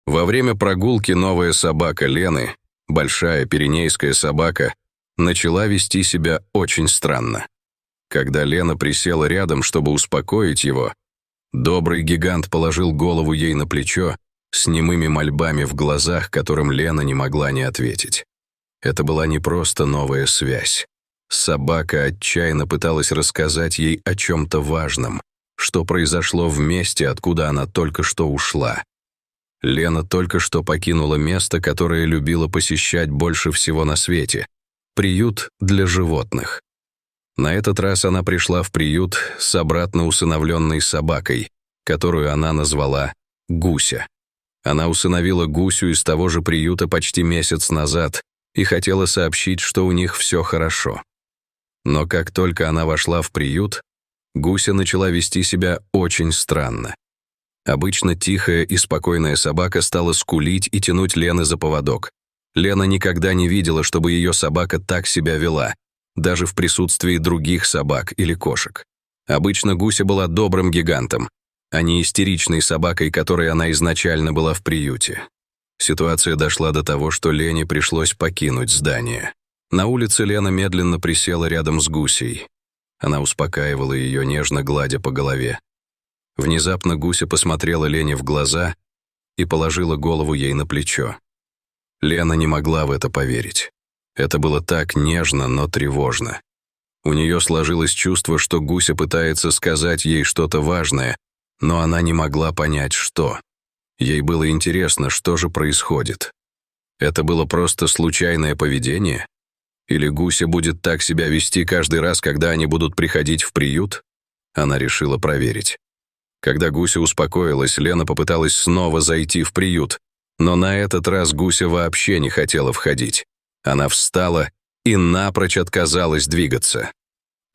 Во время прогулки новая собака Лены, большая пиренейская собака, начала вести себя очень странно. Когда Лена присела рядом, чтобы успокоить его, добрый гигант положил голову ей на плечо с немыми мольбами в глазах, которым Лена не могла не ответить. Это была не просто новая связь. Собака отчаянно пыталась рассказать ей о чем-то важном, что произошло в месте, откуда она только что ушла. Лена только что покинула место, которое любила посещать больше всего на свете — приют для животных. На этот раз она пришла в приют с обратно усыновленной собакой, которую она назвала Гуся. Она усыновила Гусю из того же приюта почти месяц назад и хотела сообщить, что у них все хорошо. Но как только она вошла в приют, Гуся начала вести себя очень странно. Обычно тихая и спокойная собака стала скулить и тянуть Лены за поводок. Лена никогда не видела, чтобы ее собака так себя вела, даже в присутствии других собак или кошек. Обычно Гуся была добрым гигантом, а не истеричной собакой, которой она изначально была в приюте. Ситуация дошла до того, что Лене пришлось покинуть здание. На улице Лена медленно присела рядом с Гусей. Она успокаивала ее, нежно гладя по голове. Внезапно Гуся посмотрела Лене в глаза и положила голову ей на плечо. Лена не могла в это поверить. Это было так нежно, но тревожно. У нее сложилось чувство, что Гуся пытается сказать ей что-то важное, но она не могла понять, что. Ей было интересно, что же происходит. Это было просто случайное поведение? Или Гуся будет так себя вести каждый раз, когда они будут приходить в приют? Она решила проверить. Когда Гуся успокоилась, Лена попыталась снова зайти в приют, но на этот раз Гуся вообще не хотела входить. Она встала и напрочь отказалась двигаться.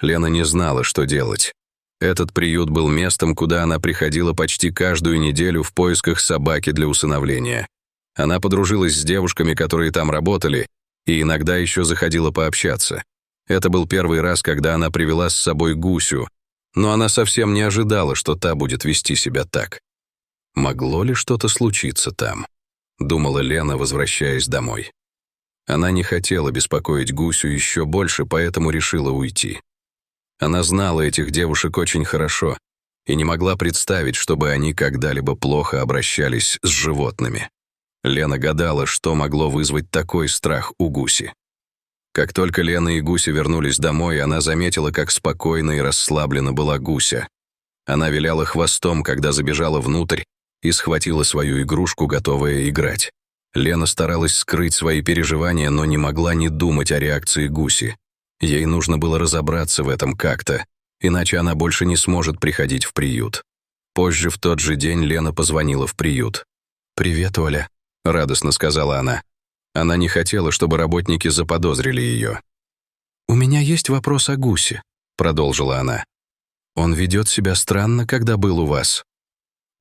Лена не знала, что делать. Этот приют был местом, куда она приходила почти каждую неделю в поисках собаки для усыновления. Она подружилась с девушками, которые там работали, и иногда еще заходила пообщаться. Это был первый раз, когда она привела с собой Гусю, но она совсем не ожидала, что та будет вести себя так. Могло ли что-то случиться там? Думала Лена, возвращаясь домой. Она не хотела беспокоить Гусю еще больше, поэтому решила уйти. Она знала этих девушек очень хорошо и не могла представить, чтобы они когда-либо плохо обращались с животными. Лена гадала, что могло вызвать такой страх у Гуси. Как только Лена и Гуся вернулись домой, она заметила, как спокойно и расслаблена была Гуся. Она виляла хвостом, когда забежала внутрь и схватила свою игрушку, готовая играть. Лена старалась скрыть свои переживания, но не могла не думать о реакции Гуси. Ей нужно было разобраться в этом как-то, иначе она больше не сможет приходить в приют. Позже в тот же день Лена позвонила в приют. «Привет, Оля», — радостно сказала она. Она не хотела, чтобы работники заподозрили ее. «У меня есть вопрос о Гусе», — продолжила она. «Он ведет себя странно, когда был у вас».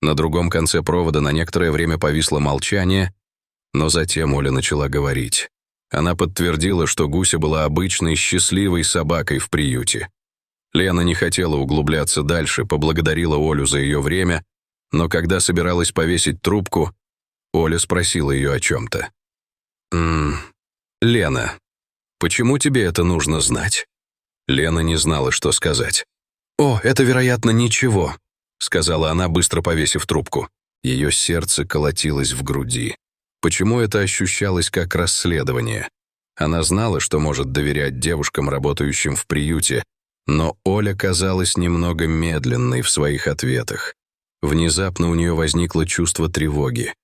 На другом конце провода на некоторое время повисло молчание, но затем Оля начала говорить. Она подтвердила, что Гуся была обычной счастливой собакой в приюте. Лена не хотела углубляться дальше, поблагодарила Олю за ее время, но когда собиралась повесить трубку, Оля спросила ее о чем-то. «Лена, почему тебе это нужно знать?» Лена не знала, что сказать. «О, это, вероятно, ничего», — сказала она, быстро повесив трубку. Ее сердце колотилось в груди. Почему это ощущалось как расследование? Она знала, что может доверять девушкам, работающим в приюте, но Оля казалась немного медленной в своих ответах. Внезапно у нее возникло чувство тревоги.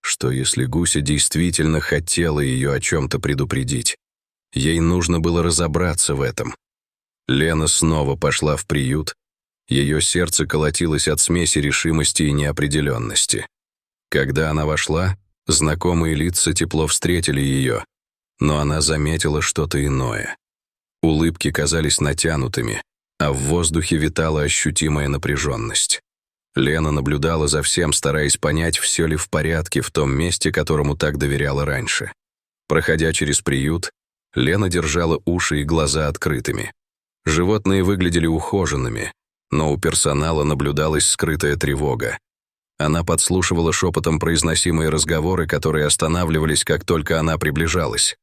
Что если Гуся действительно хотела ее о чем-то предупредить? Ей нужно было разобраться в этом. Лена снова пошла в приют. Ее сердце колотилось от смеси решимости и неопределенности. Когда она вошла, знакомые лица тепло встретили ее, но она заметила что-то иное. Улыбки казались натянутыми, а в воздухе витала ощутимая напряженность. Лена наблюдала за всем, стараясь понять, все ли в порядке в том месте, которому так доверяла раньше. Проходя через приют, Лена держала уши и глаза открытыми. Животные выглядели ухоженными, но у персонала наблюдалась скрытая тревога. Она подслушивала шепотом произносимые разговоры, которые останавливались, как только она приближалась.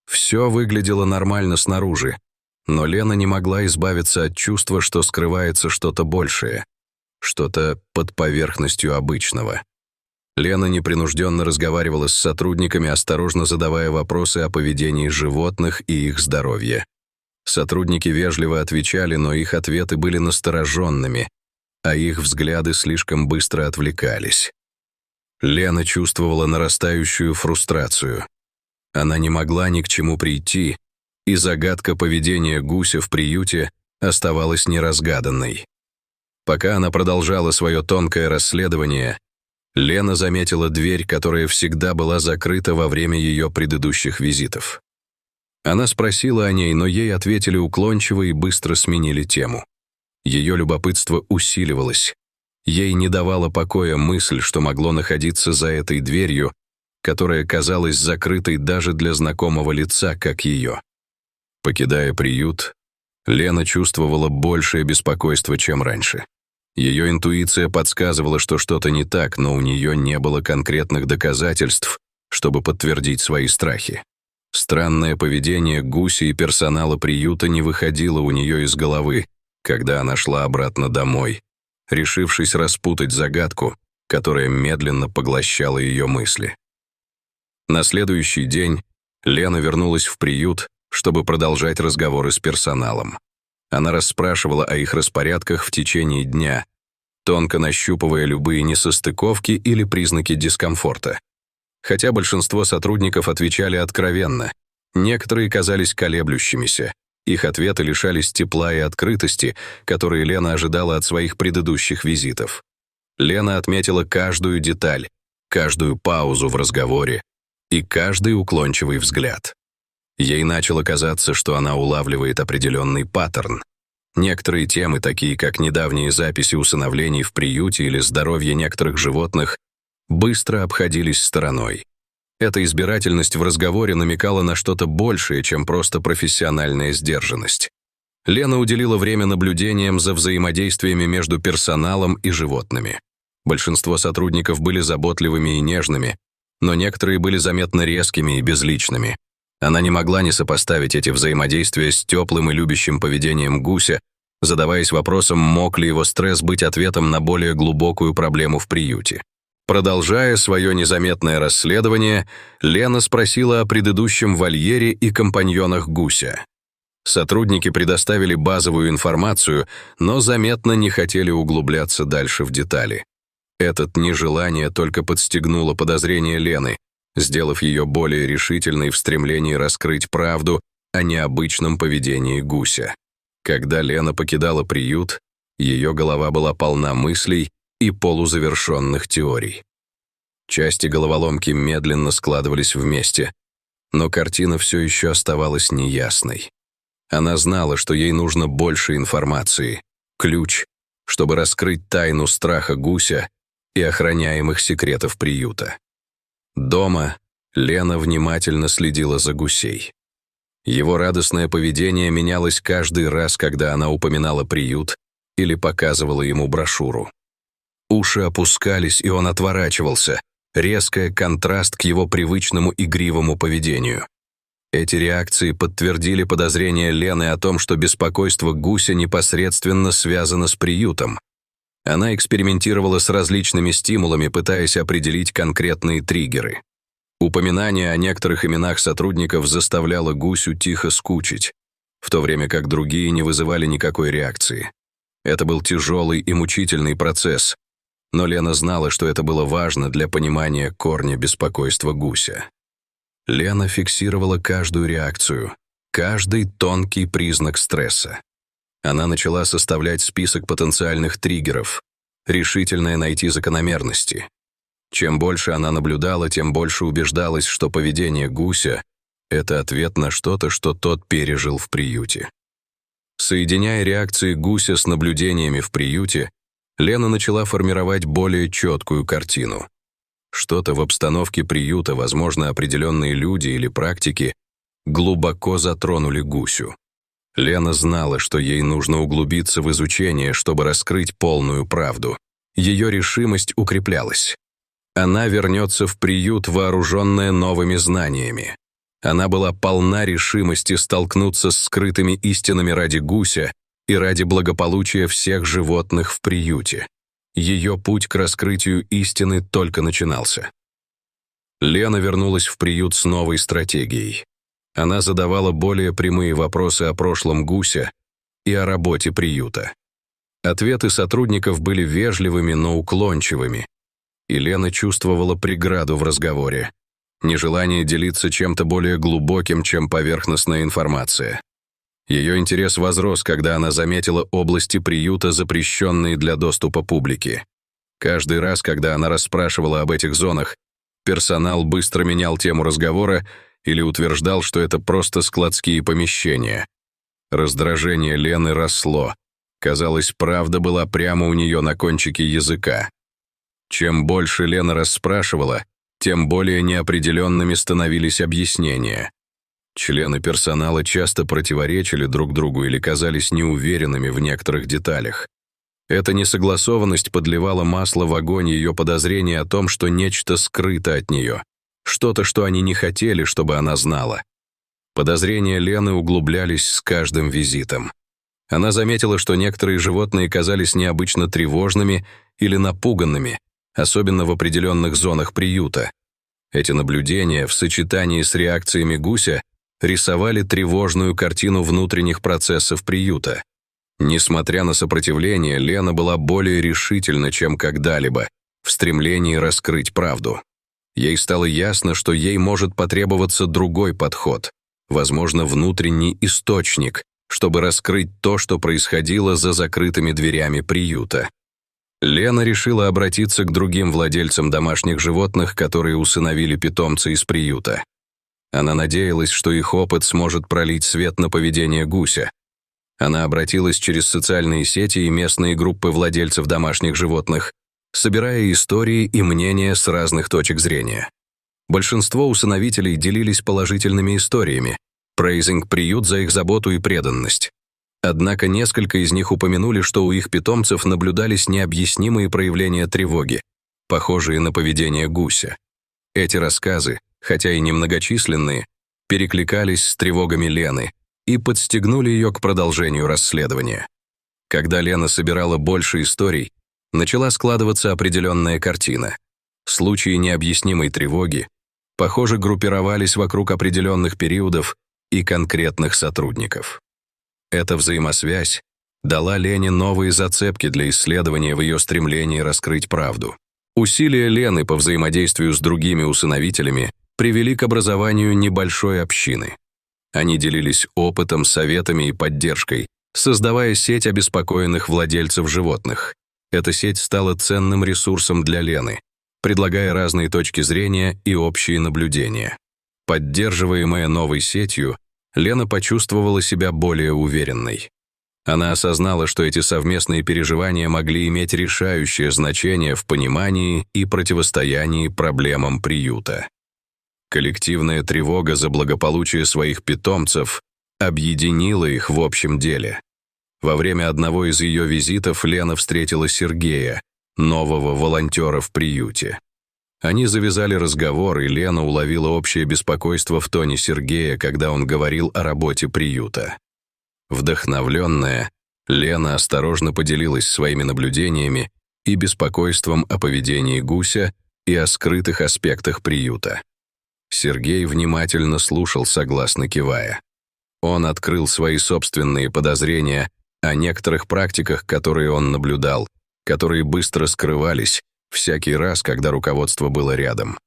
Все выглядело нормально снаружи, но Лена не могла избавиться от чувства, что скрывается что-то большее, что-то под поверхностью обычного. Лена непринужденно разговаривала с сотрудниками, осторожно задавая вопросы о поведении животных и их здоровье. Сотрудники вежливо отвечали, но их ответы были настороженными, а их взгляды слишком быстро отвлекались. Лена чувствовала нарастающую фрустрацию. Она не могла ни к чему прийти, и загадка поведения гуся в приюте оставалась неразгаданной. Пока она продолжала свое тонкое расследование, Лена заметила дверь, которая всегда была закрыта во время ее предыдущих визитов. Она спросила о ней, но ей ответили уклончиво и быстро сменили тему. Ее любопытство усиливалось. Ей не давала покоя мысль, что могло находиться за этой дверью, которая казалась закрытой даже для знакомого лица, как ее. Покидая приют, Лена чувствовала большее беспокойство, чем раньше. Ее интуиция подсказывала, что что-то не так, но у нее не было конкретных доказательств, чтобы подтвердить свои страхи. Странное поведение гуся и персонала приюта не выходило у нее из головы, когда она шла обратно домой, решившись распутать загадку, которая медленно поглощала ее мысли. На следующий день Лена вернулась в приют, чтобы продолжать разговоры с персоналом. Она расспрашивала о их распорядках в течение дня, тонко нащупывая любые несостыковки или признаки дискомфорта. Хотя большинство сотрудников отвечали откровенно, некоторые казались колеблющимися. Их ответы лишались тепла и открытости, которые Лена ожидала от своих предыдущих визитов. Лена отметила каждую деталь, каждую паузу в разговоре и каждый уклончивый взгляд. Ей начало казаться, что она улавливает определенный паттерн. Некоторые темы, такие как недавние записи усыновлений в приюте или здоровье некоторых животных, быстро обходились стороной. Эта избирательность в разговоре намекала на что-то большее, чем просто профессиональная сдержанность. Лена уделила время наблюдениям за взаимодействиями между персоналом и животными. Большинство сотрудников были заботливыми и нежными, но некоторые были заметно резкими и безличными. Она не могла не сопоставить эти взаимодействия с теплым и любящим поведением гуся, задаваясь вопросом, мог ли его стресс быть ответом на более глубокую проблему в приюте. Продолжая свое незаметное расследование, Лена спросила о предыдущем вольере и компаньонах гуся. Сотрудники предоставили базовую информацию, но заметно не хотели углубляться дальше в детали. Это нежелание только подстегнуло подозрения Лены, сделав ее более решительной в стремлении раскрыть правду о необычном поведении гуся. Когда Лена покидала приют, ее голова была полна мыслей и полузавершенных теорий. Части головоломки медленно складывались вместе, но картина все еще оставалась неясной. Она знала, что ей нужно больше информации, ключ, чтобы раскрыть тайну страха гуся и охраняемых секретов приюта. Дома Лена внимательно следила за гусей. Его радостное поведение менялось каждый раз, когда она упоминала приют или показывала ему брошюру. Уши опускались, и он отворачивался, резкий контраст к его привычному игривому поведению. Эти реакции подтвердили подозрения Лены о том, что беспокойство гуся непосредственно связано с приютом. Она экспериментировала с различными стимулами, пытаясь определить конкретные триггеры. Упоминание о некоторых именах сотрудников заставляло гусю тихо скучить, в то время как другие не вызывали никакой реакции. Это был тяжелый и мучительный процесс, но Лена знала, что это было важно для понимания корня беспокойства гуся. Лена фиксировала каждую реакцию, каждый тонкий признак стресса. Она начала составлять список потенциальных триггеров, решительная найти закономерности. Чем больше она наблюдала, тем больше убеждалась, что поведение гуся — это ответ на что-то, что тот пережил в приюте. Соединяя реакции гуся с наблюдениями в приюте, Лена начала формировать более четкую картину. Что-то в обстановке приюта, возможно, определенные люди или практики, глубоко затронули гусю. Лена знала, что ей нужно углубиться в изучение, чтобы раскрыть полную правду. ее решимость укреплялась. Она вернется в приют, вооруженная новыми знаниями. Она была полна решимости столкнуться с скрытыми истинами ради гуся и ради благополучия всех животных в приюте. Ее путь к раскрытию истины только начинался. Лена вернулась в приют с новой стратегией. Она задавала более прямые вопросы о прошлом гуся и о работе приюта. Ответы сотрудников были вежливыми, но уклончивыми, и Лена чувствовала преграду в разговоре, нежелание делиться чем-то более глубоким, чем поверхностная информация. Ее интерес возрос, когда она заметила области приюта, запрещенные для доступа публики. Каждый раз, когда она расспрашивала об этих зонах, персонал быстро менял тему разговора или утверждал, что это просто складские помещения. Раздражение Лены росло. Казалось, правда была прямо у нее на кончике языка. Чем больше Лена расспрашивала, тем более неопределенными становились объяснения. Члены персонала часто противоречили друг другу или казались неуверенными в некоторых деталях. Эта несогласованность подливала масло в огонь ее подозрений о том, что нечто скрыто от нее, что-то, что они не хотели, чтобы она знала. Подозрения Лены углублялись с каждым визитом. Она заметила, что некоторые животные казались необычно тревожными или напуганными, особенно в определенных зонах приюта. Эти наблюдения в сочетании с реакциями гуся рисовали тревожную картину внутренних процессов приюта. Несмотря на сопротивление, Лена была более решительна, чем когда-либо, в стремлении раскрыть правду. Ей стало ясно, что ей может потребоваться другой подход, возможно, внутренний источник, чтобы раскрыть то, что происходило за закрытыми дверями приюта. Лена решила обратиться к другим владельцам домашних животных, которые усыновили питомца из приюта. Она надеялась, что их опыт сможет пролить свет на поведение гуся. Она обратилась через социальные сети и местные группы владельцев домашних животных, собирая истории и мнения с разных точек зрения. Большинство усыновителей делились положительными историями, praising приют за их заботу и преданность. Однако несколько из них упомянули, что у их питомцев наблюдались необъяснимые проявления тревоги, похожие на поведение гуся. Эти рассказы, хотя и немногочисленные, перекликались с тревогами Лены и подстегнули ее к продолжению расследования. Когда Лена собирала больше историй, начала складываться определенная картина. Случаи необъяснимой тревоги, похоже, группировались вокруг определенных периодов и конкретных сотрудников. Эта взаимосвязь дала Лене новые зацепки для исследования в ее стремлении раскрыть правду. Усилия Лены по взаимодействию с другими усыновителями привели к образованию небольшой общины. Они делились опытом, советами и поддержкой, создавая сеть обеспокоенных владельцев животных. Эта сеть стала ценным ресурсом для Лены, предлагая разные точки зрения и общие наблюдения. Поддерживаемая новой сетью, Лена почувствовала себя более уверенной. Она осознала, что эти совместные переживания могли иметь решающее значение в понимании и противостоянии проблемам приюта. Коллективная тревога за благополучие своих питомцев объединила их в общем деле. Во время одного из ее визитов Лена встретила Сергея, нового волонтера в приюте. Они завязали разговор, и Лена уловила общее беспокойство в тоне Сергея, когда он говорил о работе приюта. Вдохновленная, Лена осторожно поделилась своими наблюдениями и беспокойством о поведении гуся и о скрытых аспектах приюта. Сергей внимательно слушал, согласно кивая. Он открыл свои собственные подозрения о некоторых практиках, которые он наблюдал, которые быстро скрывались всякий раз, когда руководство было рядом.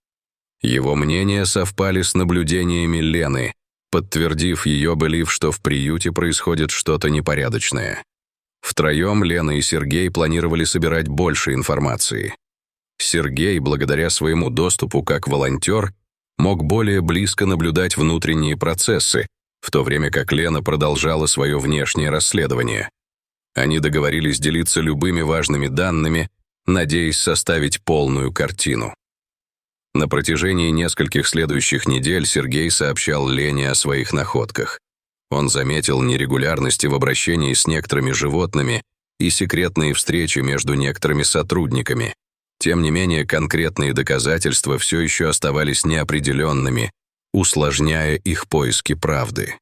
Его мнения совпали с наблюдениями Лены, подтвердив ее belief, что в приюте происходит что-то непорядочное. Втроем Лена и Сергей планировали собирать больше информации. Сергей, благодаря своему доступу как волонтер, мог более близко наблюдать внутренние процессы, в то время как Лена продолжала свое внешнее расследование. Они договорились делиться любыми важными данными, надеясь составить полную картину. На протяжении нескольких следующих недель Сергей сообщал Лене о своих находках. Он заметил нерегулярности в обращении с некоторыми животными и секретные встречи между некоторыми сотрудниками. Тем не менее, конкретные доказательства все еще оставались неопределенными, усложняя их поиски правды.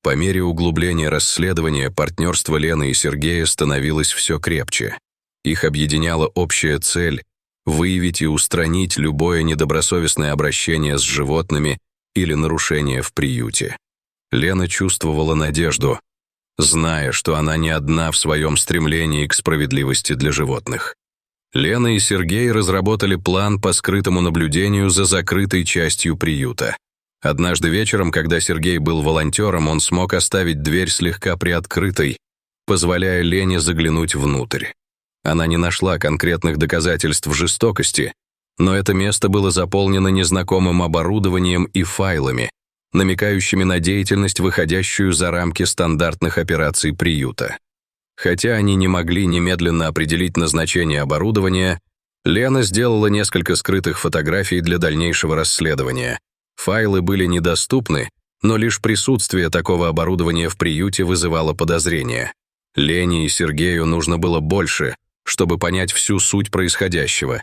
По мере углубления расследования партнерство Лены и Сергея становилось все крепче. Их объединяла общая цель – выявить и устранить любое недобросовестное обращение с животными или нарушение в приюте. Лена чувствовала надежду, зная, что она не одна в своем стремлении к справедливости для животных. Лена и Сергей разработали план по скрытому наблюдению за закрытой частью приюта. Однажды вечером, когда Сергей был волонтером, он смог оставить дверь слегка приоткрытой, позволяя Лене заглянуть внутрь. Она не нашла конкретных доказательств жестокости, но это место было заполнено незнакомым оборудованием и файлами, намекающими на деятельность, выходящую за рамки стандартных операций приюта. Хотя они не могли немедленно определить назначение оборудования, Лена сделала несколько скрытых фотографий для дальнейшего расследования. Файлы были недоступны, но лишь присутствие такого оборудования в приюте вызывало подозрения. Лене и Сергею нужно было больше, чтобы понять всю суть происходящего.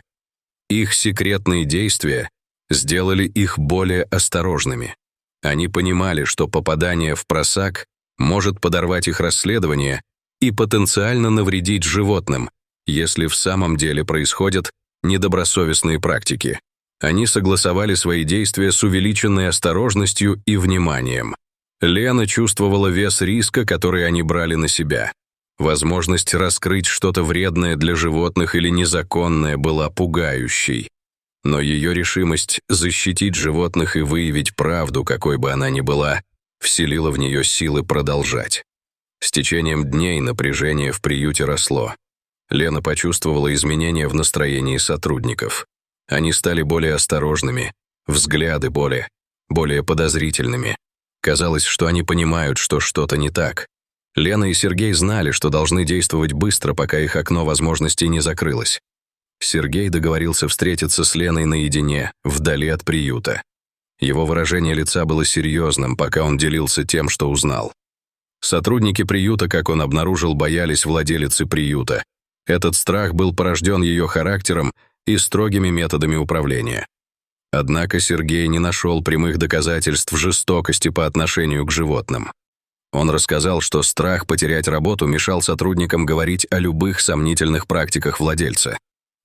Их секретные действия сделали их более осторожными. Они понимали, что попадание в просак может подорвать их расследование и потенциально навредить животным, если в самом деле происходят недобросовестные практики. Они согласовали свои действия с увеличенной осторожностью и вниманием. Лена чувствовала вес риска, который они брали на себя. Возможность раскрыть что-то вредное для животных или незаконное была пугающей. Но ее решимость защитить животных и выявить правду, какой бы она ни была, вселила в нее силы продолжать. С течением дней напряжение в приюте росло. Лена почувствовала изменения в настроении сотрудников. Они стали более осторожными, взгляды более подозрительными. Казалось, что они понимают, что что-то не так. Лена и Сергей знали, что должны действовать быстро, пока их окно возможностей не закрылось. Сергей договорился встретиться с Леной наедине, вдали от приюта. Его выражение лица было серьезным, пока он делился тем, что узнал. Сотрудники приюта, как он обнаружил, боялись владелицы приюта. Этот страх был порожден ее характером и строгими методами управления. Однако Сергей не нашел прямых доказательств жестокости по отношению к животным. Он рассказал, что страх потерять работу мешал сотрудникам говорить о любых сомнительных практиках владельца.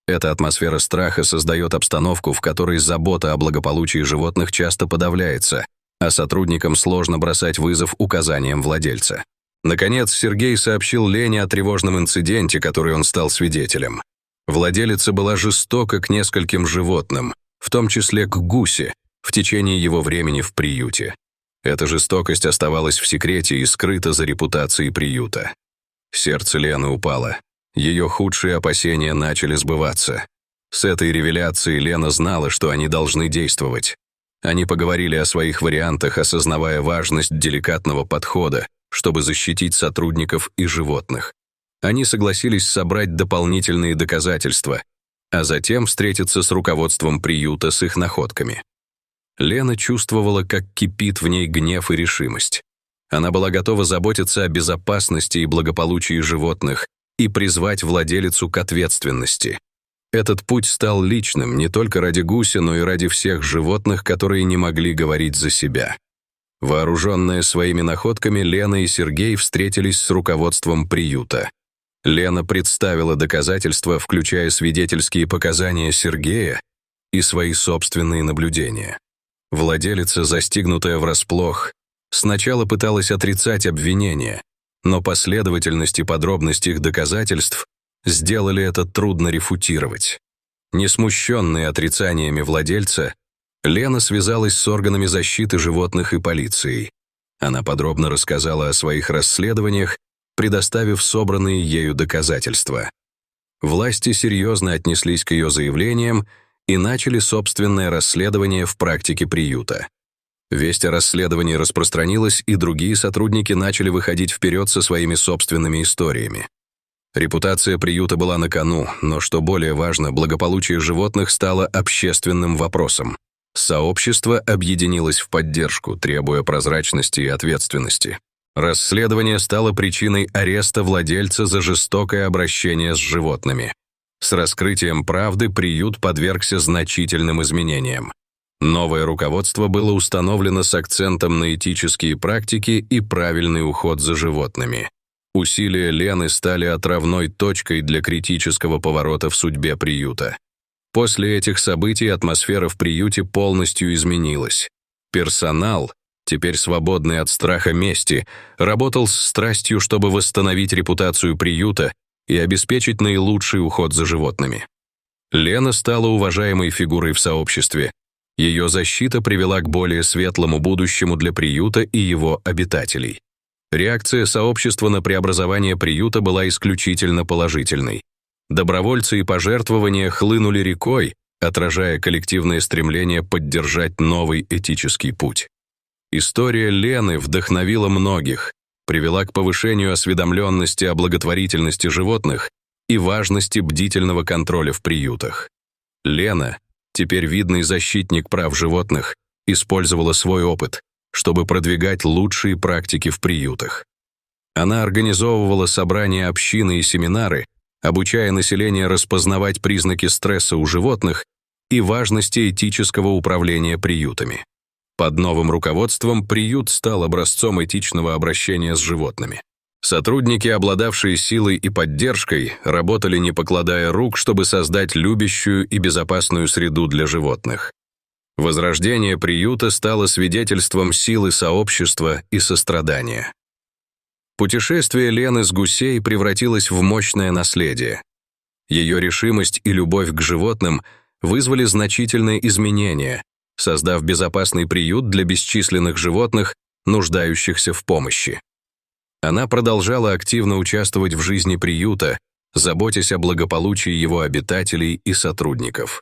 Эта атмосфера страха создает обстановку, в которой забота о благополучии животных часто подавляется, а сотрудникам сложно бросать вызов указаниям владельца. Наконец, Сергей сообщил Лене о тревожном инциденте, который он стал свидетелем. Владелица была жестока к нескольким животным, в том числе к гусе, в течение его времени в приюте. Эта жестокость оставалась в секрете и скрыта за репутацией приюта. Сердце Лены упало. Ее худшие опасения начали сбываться. С этой ревеляцией Лена знала, что они должны действовать. Они поговорили о своих вариантах, осознавая важность деликатного подхода, чтобы защитить сотрудников и животных. Они согласились собрать дополнительные доказательства, а затем встретиться с руководством приюта с их находками. Лена чувствовала, как кипит в ней гнев и решимость. Она была готова заботиться о безопасности и благополучии животных и призвать владелицу к ответственности. Этот путь стал личным не только ради гуся, но и ради всех животных, которые не могли говорить за себя. Вооруженные своими находками, Лена и Сергей встретились с руководством приюта. Лена представила доказательства, включая свидетельские показания Сергея и свои собственные наблюдения. Владелица, застигнутая врасплох, сначала пыталась отрицать обвинения, но последовательность и подробность их доказательств сделали это трудно рефутировать. Не смущенная отрицаниями владельца, Лена связалась с органами защиты животных и полицией. Она подробно рассказала о своих расследованиях, предоставив собранные ею доказательства. Власти серьезно отнеслись к ее заявлениям и начали собственное расследование в практике приюта. Весть о расследовании распространилась, и другие сотрудники начали выходить вперед со своими собственными историями. Репутация приюта была на кону, но, что более важно, благополучие животных стало общественным вопросом. Сообщество объединилось в поддержку, требуя прозрачности и ответственности. Расследование стало причиной ареста владельца за жестокое обращение с животными. С раскрытием правды приют подвергся значительным изменениям. Новое руководство было установлено с акцентом на этические практики и правильный уход за животными. Усилия Лены стали отправной точкой для критического поворота в судьбе приюта. После этих событий атмосфера в приюте полностью изменилась. Персонал, теперь свободный от страха мести, работал с страстью, чтобы восстановить репутацию приюта и обеспечить наилучший уход за животными. Лена стала уважаемой фигурой в сообществе. Ее защита привела к более светлому будущему для приюта и его обитателей. Реакция сообщества на преобразование приюта была исключительно положительной. Добровольцы и пожертвования хлынули рекой, отражая коллективное стремление поддержать новый этический путь. История Лены вдохновила многих, привела к повышению осведомленности о благотворительности животных и важности бдительного контроля в приютах. Лена, теперь видный защитник прав животных, использовала свой опыт, чтобы продвигать лучшие практики в приютах. Она организовывала собрания общины и семинары, обучая население распознавать признаки стресса у животных и важности этического управления приютами. Под новым руководством приют стал образцом этичного обращения с животными. Сотрудники, обладавшие силой и поддержкой, работали не покладая рук, чтобы создать любящую и безопасную среду для животных. Возрождение приюта стало свидетельством силы сообщества и сострадания. Путешествие Лены с Гусей превратилось в мощное наследие. Ее решимость и любовь к животным вызвали значительные изменения, создав безопасный приют для бесчисленных животных, нуждающихся в помощи. Она продолжала активно участвовать в жизни приюта, заботясь о благополучии его обитателей и сотрудников.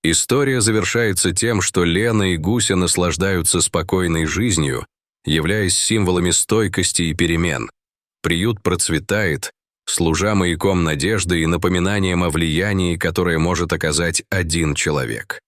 История завершается тем, что Лена и Гуся наслаждаются спокойной жизнью, являясь символами стойкости и перемен. Приют процветает, служа маяком надежды и напоминанием о влиянии, которое может оказать один человек.